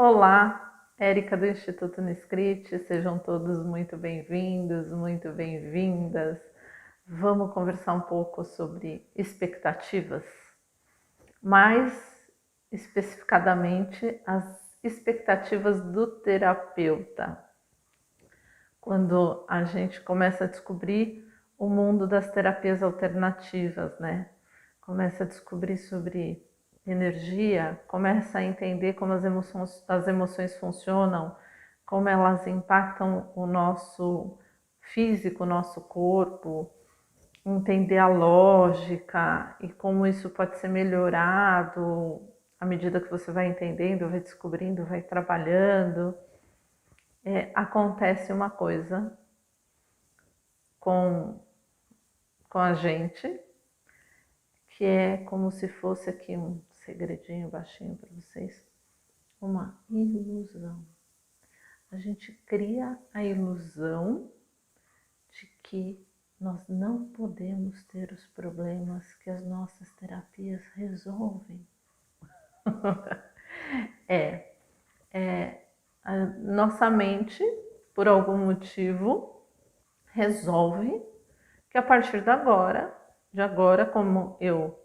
Olá, Érica do Instituto Niscrit, sejam todos muito bem-vindos, muito bem-vindas. Vamos conversar um pouco sobre expectativas, mais especificadamente as expectativas do terapeuta. Quando a gente começa a descobrir o mundo das terapias alternativas, né? Começa a descobrir sobre energia, começa a entender como as emoções funcionam, como elas impactam o nosso físico, o nosso corpo, entender a lógica e como isso pode ser melhorado à medida que você vai entendendo, vai descobrindo, vai trabalhando. Acontece uma coisa com a gente, que é como se fosse aqui um segredinho baixinho para vocês, uma ilusão. A gente cria a ilusão de que nós não podemos ter os problemas que as nossas terapias resolvem. A nossa mente, por algum motivo, resolve que a partir de agora, como eu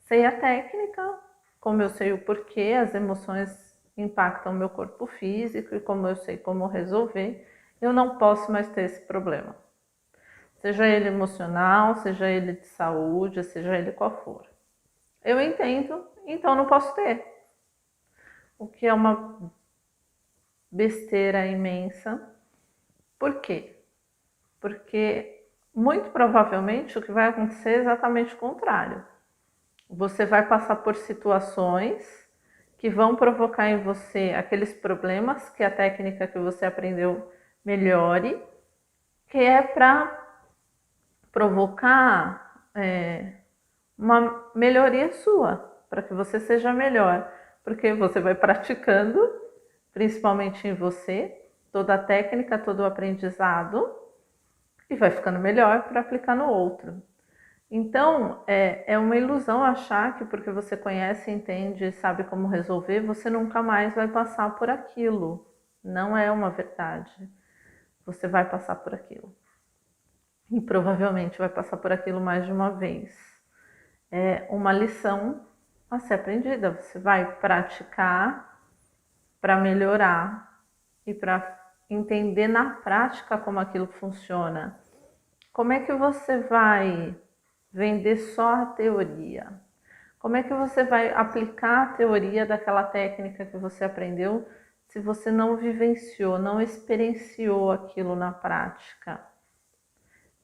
sei a técnica, como eu sei o porquê as emoções impactam meu corpo físico e como eu sei como resolver, eu não posso mais ter esse problema. Seja ele emocional, seja ele de saúde, seja ele qual for. Eu entendo, então não posso ter. O que é uma besteira imensa. Por quê? Porque muito provavelmente o que vai acontecer é exatamente o contrário. Você vai passar por situações que vão provocar em você aqueles problemas que a técnica que você aprendeu melhore, que é para provocar uma melhoria sua, para que você seja melhor, porque você vai praticando, principalmente em você, toda a técnica, todo o aprendizado, e vai ficando melhor para aplicar no outro. Então, é uma ilusão achar que porque você conhece, entende, sabe como resolver, você nunca mais vai passar por aquilo. Não é uma verdade. Você vai passar por aquilo. E provavelmente vai passar por aquilo mais de uma vez. É uma lição a ser aprendida. Você vai praticar para melhorar e para entender na prática como aquilo funciona. Como é que você vai vender só a teoria? Como é que você vai aplicar a teoria daquela técnica que você aprendeu se você não vivenciou, não experienciou aquilo na prática?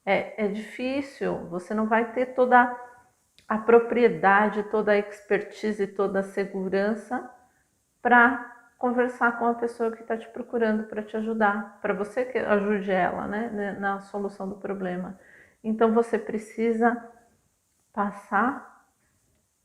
É difícil, você não vai ter toda a propriedade, toda a expertise, toda a segurança para conversar com a pessoa que está te procurando para te ajudar, para você que ajude ela, né, na solução do problema. Então você precisa passar,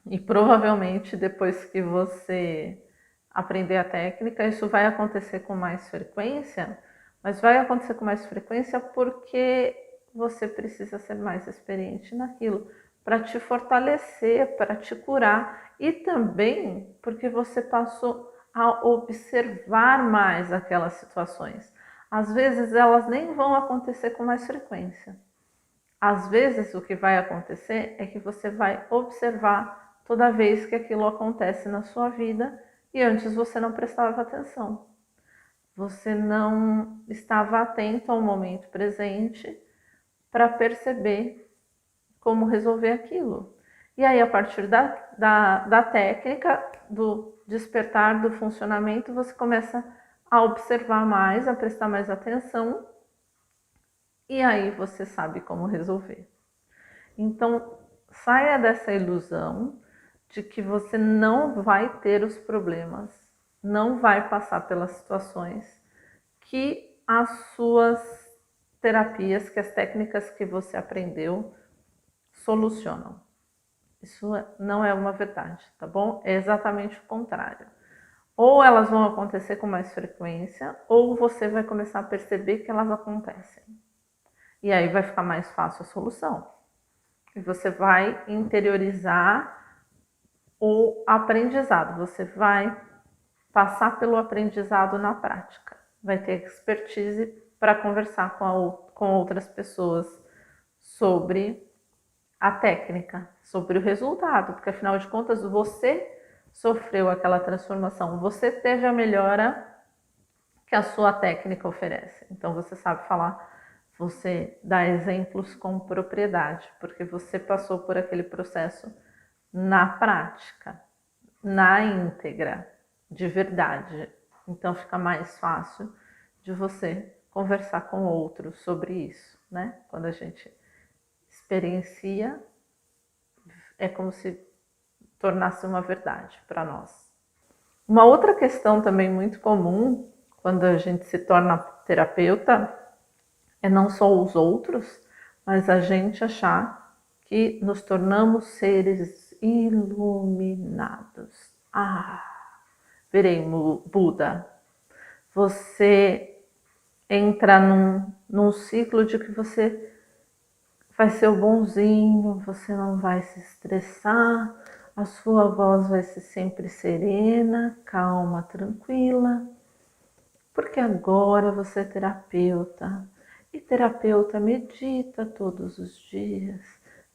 e provavelmente depois que você aprender a técnica, isso vai acontecer com mais frequência, mas vai acontecer com mais frequência porque você precisa ser mais experiente naquilo, para te fortalecer, para te curar, e também porque você passou a observar mais aquelas situações. Às vezes elas nem vão acontecer com mais frequência. Às vezes o que vai acontecer é que você vai observar toda vez que aquilo acontece na sua vida e antes você não prestava atenção. Você não estava atento ao momento presente para perceber como resolver aquilo. E aí, a partir da técnica, do despertar, do funcionamento, você começa a observar mais, a prestar mais atenção, e aí você sabe como resolver. Então, saia dessa ilusão de que você não vai ter os problemas, não vai passar pelas situações que as suas terapias, que as técnicas que você aprendeu solucionam. Isso não é uma verdade, tá bom? É exatamente o contrário. Ou elas vão acontecer com mais frequência, ou você vai começar a perceber que elas acontecem. E aí vai ficar mais fácil a solução. E você vai interiorizar o aprendizado. Você vai passar pelo aprendizado na prática, vai ter expertise para conversar com outras pessoas sobre a técnica, sobre o resultado, porque afinal de contas você sofreu aquela transformação, você teve a melhora que a sua técnica oferece. Então você sabe falar, você dá exemplos com propriedade, porque você passou por aquele processo na prática, na íntegra, de verdade. Então fica mais fácil de você conversar com outros sobre isso, né? Quando a gente experiencia, é como se tornasse uma verdade para nós. Uma outra questão também muito comum quando a gente se torna terapeuta é não só os outros, mas a gente achar que nos tornamos seres iluminados. Virei Buda. Você entra num ciclo de que você vai ser o bonzinho, você não vai se estressar, a sua voz vai ser sempre serena, calma, tranquila, porque agora você é terapeuta. E terapeuta medita todos os dias,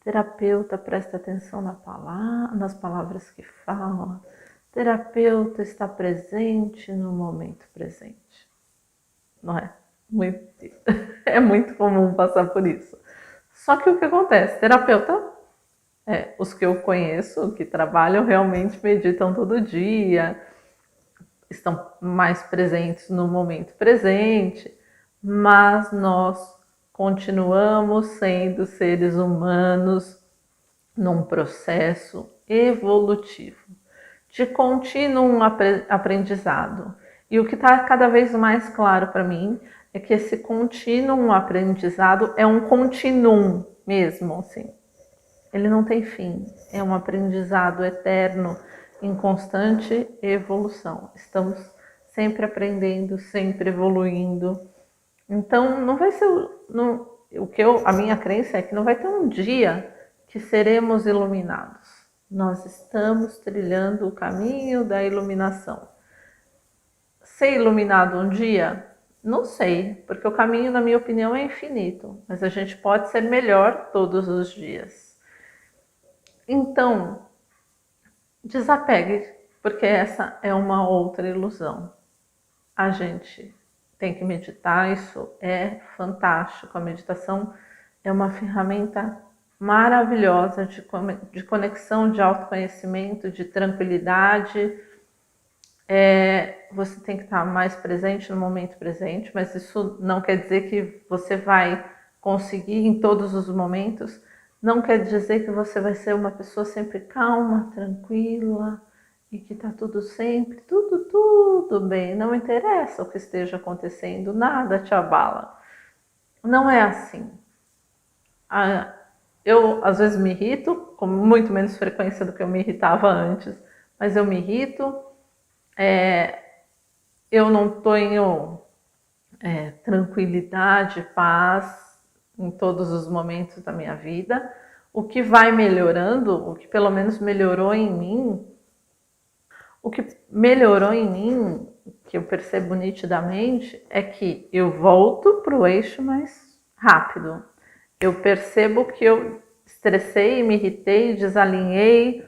terapeuta presta atenção nas palavras que fala, terapeuta está presente no momento presente. Não é? É muito comum passar por isso. Só que o que acontece? Terapeuta, os que eu conheço, que trabalham, realmente meditam todo dia, estão mais presentes no momento presente, mas nós continuamos sendo seres humanos num processo evolutivo, de contínuo aprendizado. E o que está cada vez mais claro para mim é que esse contínuo aprendizado é um continuum mesmo, assim. Ele não tem fim, é um aprendizado eterno, em constante evolução. Estamos sempre aprendendo, sempre evoluindo. Então, não vai ser a minha crença é que não vai ter um dia que seremos iluminados. Nós estamos trilhando o caminho da iluminação. Ser iluminado um dia? Não sei, porque o caminho, na minha opinião, é infinito, mas a gente pode ser melhor todos os dias. Então, desapegue, porque essa é uma outra ilusão. A gente tem que meditar, isso é fantástico. A meditação é uma ferramenta maravilhosa de conexão, de autoconhecimento, de tranquilidade. Você tem que estar mais presente no momento presente, mas isso não quer dizer que você vai conseguir em todos os momentos. Não quer dizer que você vai ser uma pessoa sempre calma, tranquila e que está tudo sempre, tudo bem. Não interessa o que esteja acontecendo, nada te abala. Não é assim. Eu, às vezes, me irrito, com muito menos frequência do que eu me irritava antes, mas eu me irrito. Eu não tenho tranquilidade, paz em todos os momentos da minha vida. O que vai melhorando, o que pelo menos melhorou em mim, que eu percebo nitidamente, é que eu volto para o eixo mais rápido. Eu percebo que eu estressei, me irritei, desalinhei,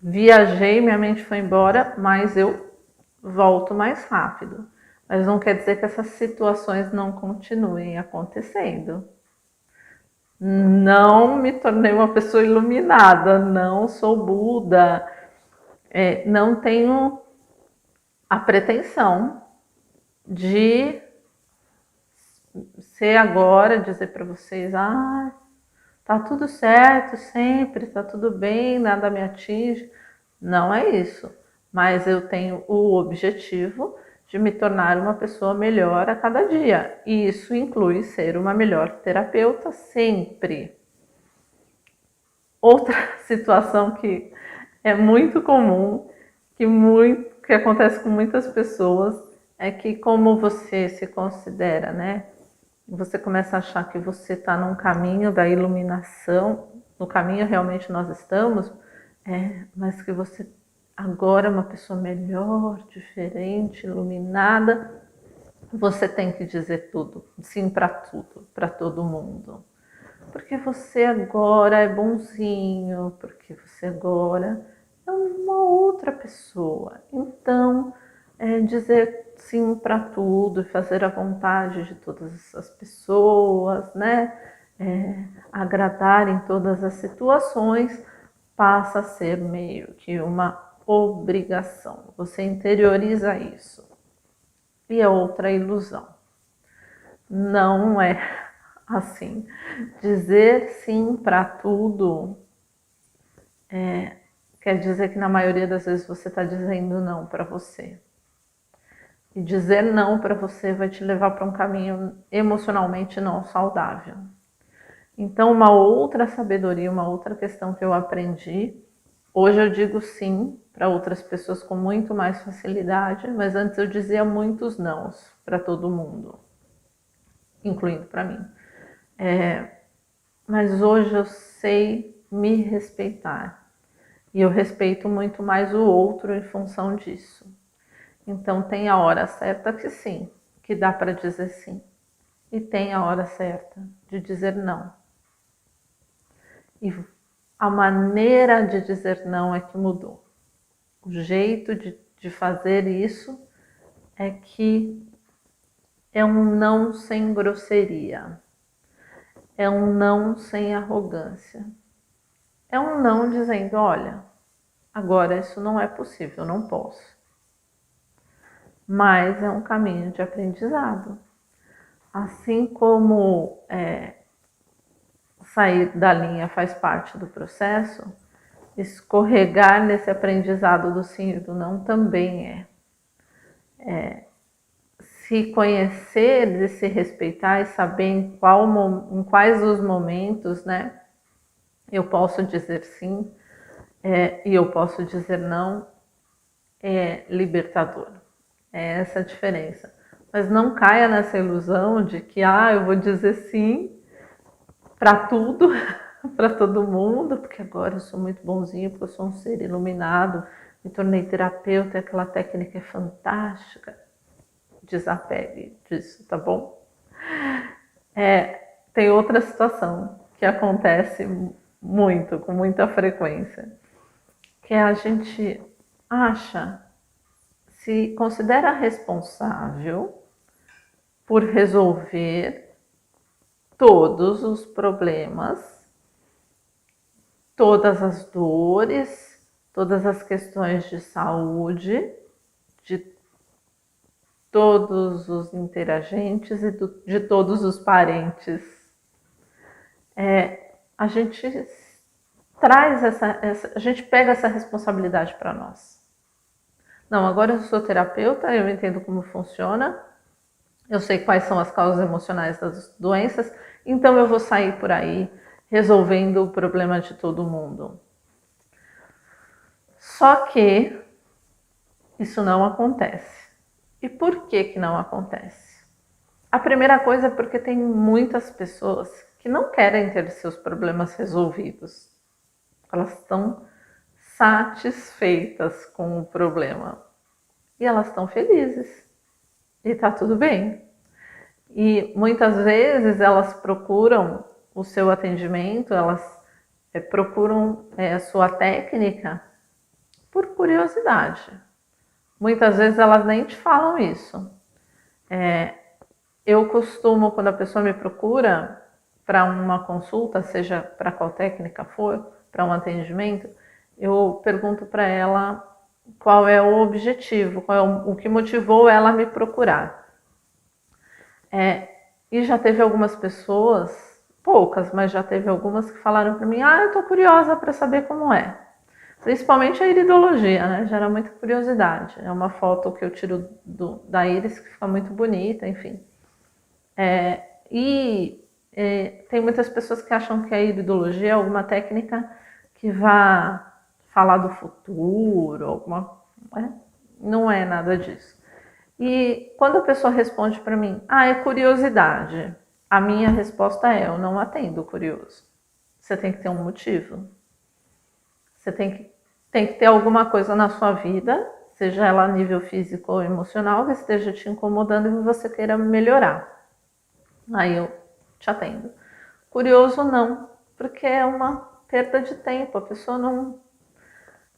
viajei, minha mente foi embora, mas eu volto mais rápido. Mas não quer dizer que essas situações não continuem acontecendo. Não me tornei uma pessoa iluminada, não sou Buda, não tenho a pretensão de ser agora, dizer para vocês, tá tudo certo sempre, tá tudo bem, nada me atinge. Não é isso, mas eu tenho o objetivo de me tornar uma pessoa melhor a cada dia. E isso inclui ser uma melhor terapeuta sempre. Outra situação que é muito comum, que acontece com muitas pessoas, é que como você se considera, né? Você começa a achar que você está num caminho da iluminação, no caminho realmente nós estamos, mas que você agora uma pessoa melhor, diferente, iluminada, você tem que dizer tudo, sim para tudo, para todo mundo. Porque você agora é bonzinho, porque você agora é uma outra pessoa. Então, dizer sim para tudo, fazer a vontade de todas as pessoas, né? Agradar em todas as situações, passa a ser meio que uma obrigação. Você interioriza isso. E é outra ilusão. Não é assim. Dizer sim para tudo quer dizer que na maioria das vezes você está dizendo não para você. E dizer não para você vai te levar para um caminho emocionalmente não saudável. Então, uma outra sabedoria, uma outra questão que eu aprendi, hoje eu digo sim para outras pessoas com muito mais facilidade, mas antes eu dizia muitos nãos para todo mundo, incluindo para mim. Mas hoje eu sei me respeitar. E eu respeito muito mais o outro em função disso. Então tem a hora certa que sim, que dá para dizer sim. E tem a hora certa de dizer não. E a maneira de dizer não é que mudou. O jeito de fazer isso é que é um não sem grosseria. É um não sem arrogância. É um não dizendo, olha, agora isso não é possível, eu não posso. Mas é um caminho de aprendizado. Assim como sair da linha faz parte do processo, escorregar nesse aprendizado do sim e do não também se conhecer, de se respeitar e saber em quais os momentos, né, eu posso dizer sim e eu posso dizer não, é libertador. É essa a diferença. Mas não caia nessa ilusão de que eu vou dizer sim para tudo, para todo mundo, porque agora eu sou muito bonzinho, porque eu sou um ser iluminado, me tornei terapeuta, aquela técnica é fantástica. Desapegue disso, tá bom? Tem outra situação que acontece muito, com muita frequência, que é a gente se considera responsável por resolver todos os problemas, todas as dores, todas as questões de saúde, de todos os interagentes e de todos os parentes. A gente traz a gente pega essa responsabilidade para nós. Não, agora eu sou terapeuta, eu entendo como funciona, eu sei quais são as causas emocionais das doenças, então eu vou sair por aí resolvendo o problema de todo mundo. Só que isso não acontece. E por que não acontece? A primeira coisa é porque tem muitas pessoas que não querem ter seus problemas resolvidos. Elas estão satisfeitas com o problema. E elas estão felizes. E tá tudo bem. E muitas vezes elas procuram o seu atendimento, elas procuram a sua técnica por curiosidade. Muitas vezes elas nem te falam isso. Eu costumo, quando a pessoa me procura para uma consulta, seja para qual técnica for, para um atendimento, eu pergunto para ela qual é o objetivo, qual é o que motivou ela a me procurar. E já teve algumas pessoas, poucas, mas já teve algumas que falaram para mim, eu tô curiosa para saber como é. Principalmente a iridologia, né? Gera muita curiosidade. É uma foto que eu tiro da íris que fica muito bonita, enfim. Tem muitas pessoas que acham que a iridologia é alguma técnica que vá falar do futuro, não é nada disso. E quando a pessoa responde para mim, é curiosidade, a minha resposta é, eu não atendo curioso. Você tem que ter um motivo. Você tem que tem que ter alguma coisa na sua vida, seja ela a nível físico ou emocional, que esteja te incomodando e você queira melhorar. Aí eu te atendo. Curioso não, porque é uma perda de tempo, a pessoa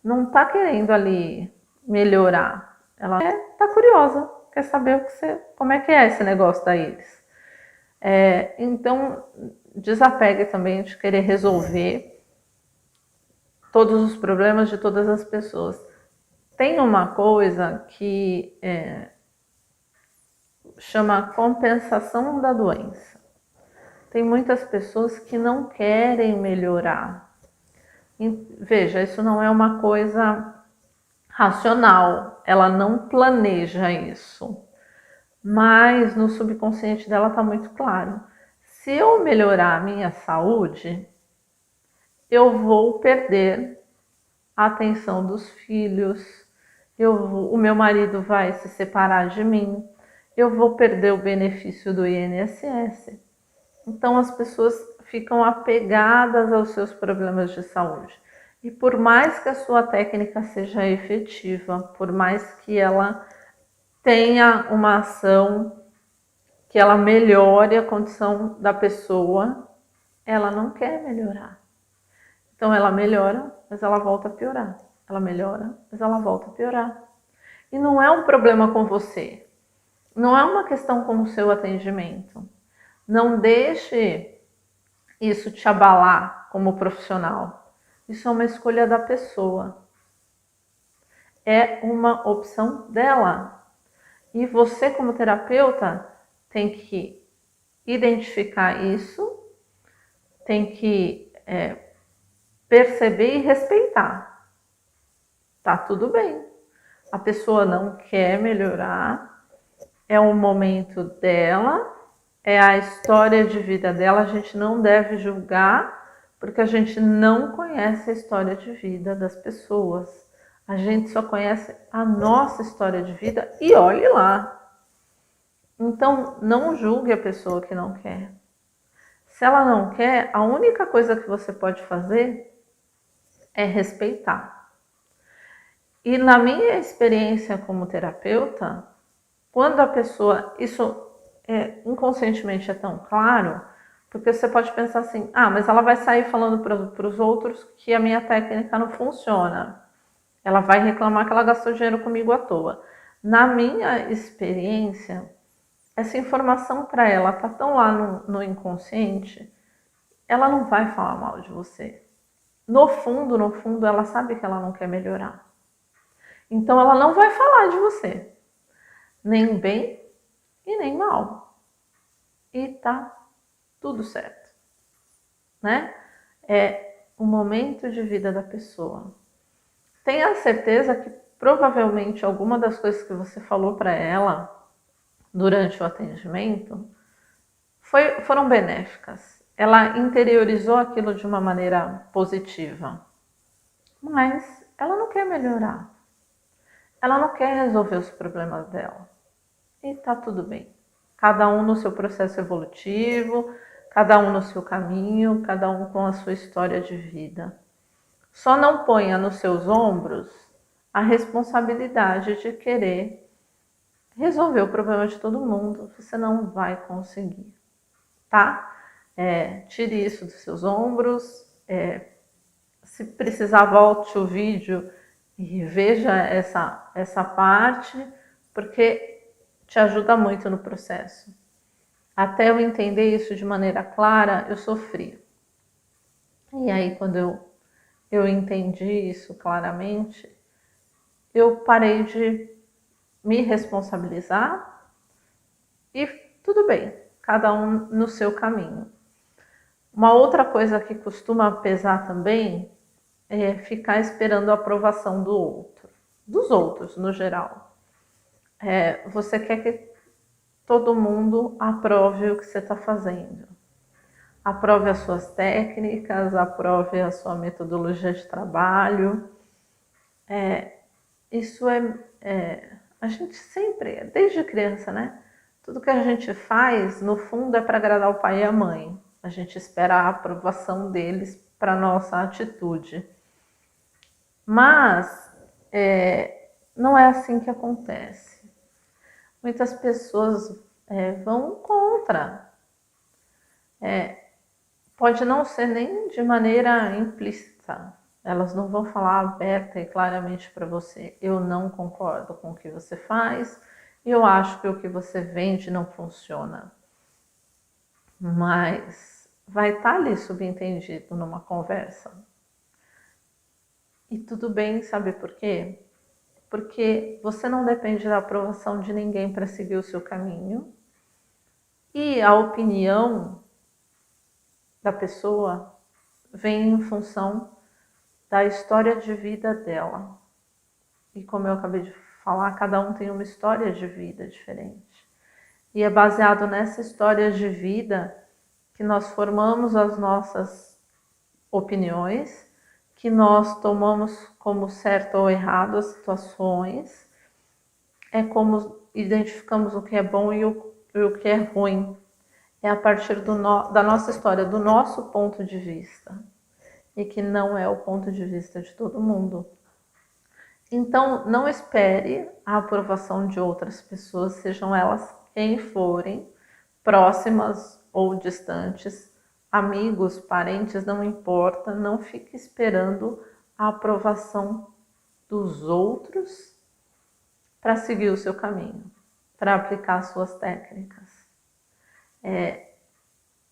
não tá querendo ali melhorar, ela tá curiosa, quer saber como é que é esse negócio da íris. Então, desapegue também de querer resolver todos os problemas de todas as pessoas. Tem uma coisa que chama compensação da doença. Tem muitas pessoas que não querem melhorar. E, veja, isso não é uma coisa racional, ela não planeja isso. Mas no subconsciente dela está muito claro. Se eu melhorar a minha saúde, eu vou perder a atenção dos filhos, o meu marido vai se separar de mim, eu vou perder o benefício do INSS. Então as pessoas ficam apegadas aos seus problemas de saúde. E por mais que a sua técnica seja efetiva, por mais que ela tenha uma ação que ela melhore a condição da pessoa, ela não quer melhorar. Então ela melhora, mas ela volta a piorar. Ela melhora, mas ela volta a piorar. E não é um problema com você. Não é uma questão com o seu atendimento. Não deixe isso te abalar como profissional. Isso é uma escolha da pessoa. É uma opção dela. E você, como terapeuta, tem que identificar isso, tem que perceber e respeitar. Tá tudo bem. A pessoa não quer melhorar, é um momento dela, é a história de vida dela, a gente não deve julgar, porque a gente não conhece a história de vida das pessoas. A gente só conhece a nossa história de vida e olhe lá. Então, não julgue a pessoa que não quer. Se ela não quer, a única coisa que você pode fazer é respeitar. E na minha experiência como terapeuta, quando a pessoa, isso inconscientemente é tão claro, porque você pode pensar assim, mas ela vai sair falando para os outros que a minha técnica não funciona. Ela vai reclamar que ela gastou dinheiro comigo à toa. Na minha experiência, essa informação para ela tá tão lá no inconsciente, ela não vai falar mal de você. No fundo, ela sabe que ela não quer melhorar. Então ela não vai falar de você, nem bem e nem mal. E tá tudo certo, né? É o momento de vida da pessoa. Tenha certeza que provavelmente alguma das coisas que você falou para ela durante o atendimento foram benéficas. Ela interiorizou aquilo de uma maneira positiva. Mas ela não quer melhorar. Ela não quer resolver os problemas dela. E tá tudo bem. Cada um no seu processo evolutivo, cada um no seu caminho, cada um com a sua história de vida. Só não ponha nos seus ombros a responsabilidade de querer resolver o problema de todo mundo. Você não vai conseguir, tá? Tire isso dos seus ombros. Se precisar, volte o vídeo e veja essa parte, porque te ajuda muito no processo. Até eu entender isso de maneira clara, eu sofri. E aí, quando eu entendi isso claramente, eu parei de me responsabilizar e tudo bem, cada um no seu caminho. Uma outra coisa que costuma pesar também é ficar esperando a aprovação dos outros no geral. Você quer que todo mundo aprove o que você está fazendo. Aprove as suas técnicas, aprove a sua metodologia de trabalho. Isso a gente sempre, desde criança, né? Tudo que a gente faz, no fundo, é para agradar o pai e a mãe. A gente espera a aprovação deles para nossa atitude. Mas não é assim que acontece. Muitas pessoas vão contra. Pode não ser nem de maneira implícita. Elas não vão falar aberta e claramente para você: eu não concordo com o que você faz, eu acho que o que você vende não funciona. Mas vai estar ali subentendido numa conversa. E tudo bem, sabe por quê? Porque você não depende da aprovação de ninguém para seguir o seu caminho. E a opinião da pessoa vem em função da história de vida dela. E como eu acabei de falar, cada um tem uma história de vida diferente. E é baseado nessa história de vida que nós formamos as nossas opiniões, que nós tomamos como certo ou errado as situações, é como identificamos o que é bom e o que é ruim. É a partir da nossa história, do nosso ponto de vista. E que não é o ponto de vista de todo mundo. Então, não espere a aprovação de outras pessoas, sejam elas quem forem, próximas ou distantes, amigos, parentes, não importa, não fique esperando a aprovação dos outros para seguir o seu caminho, para aplicar suas técnicas.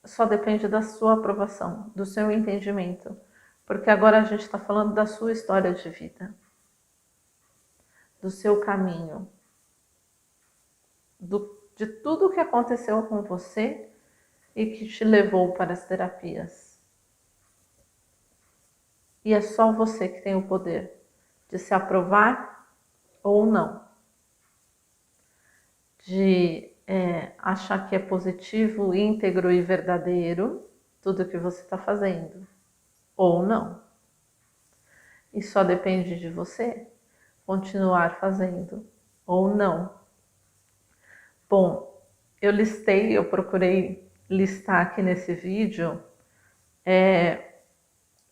Só depende da sua aprovação, do seu entendimento, porque agora a gente está falando da sua história de vida, do seu caminho, de tudo o que aconteceu com você e que te levou para as terapias. E é só você que tem o poder de se aprovar ou não, de achar que é positivo, íntegro e verdadeiro tudo que você está fazendo, ou não. E só depende de você continuar fazendo ou não. Bom, eu procurei listar aqui nesse vídeo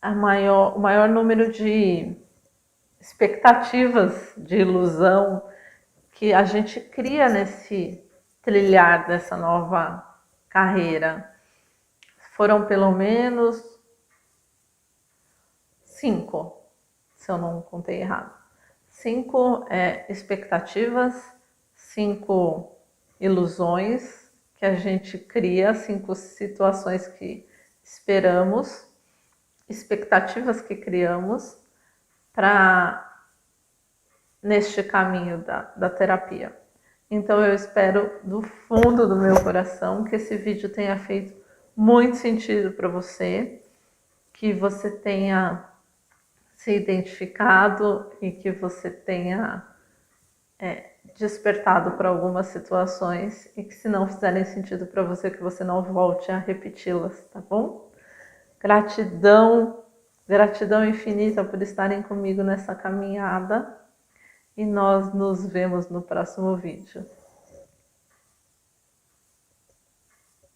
o maior número de expectativas de ilusão que a gente cria nesse trilhar dessa nova carreira. Foram pelo menos 5, se eu não contei errado. 5 expectativas, 5 ilusões que a gente cria, 5 situações que esperamos, expectativas que criamos para neste caminho da terapia. Então eu espero do fundo do meu coração que esse vídeo tenha feito muito sentido para você, que você tenha se identificado e que você tenha despertado para algumas situações e que se não fizerem sentido para você, que você não volte a repeti-las, tá bom? Gratidão, gratidão infinita por estarem comigo nessa caminhada e nós nos vemos no próximo vídeo.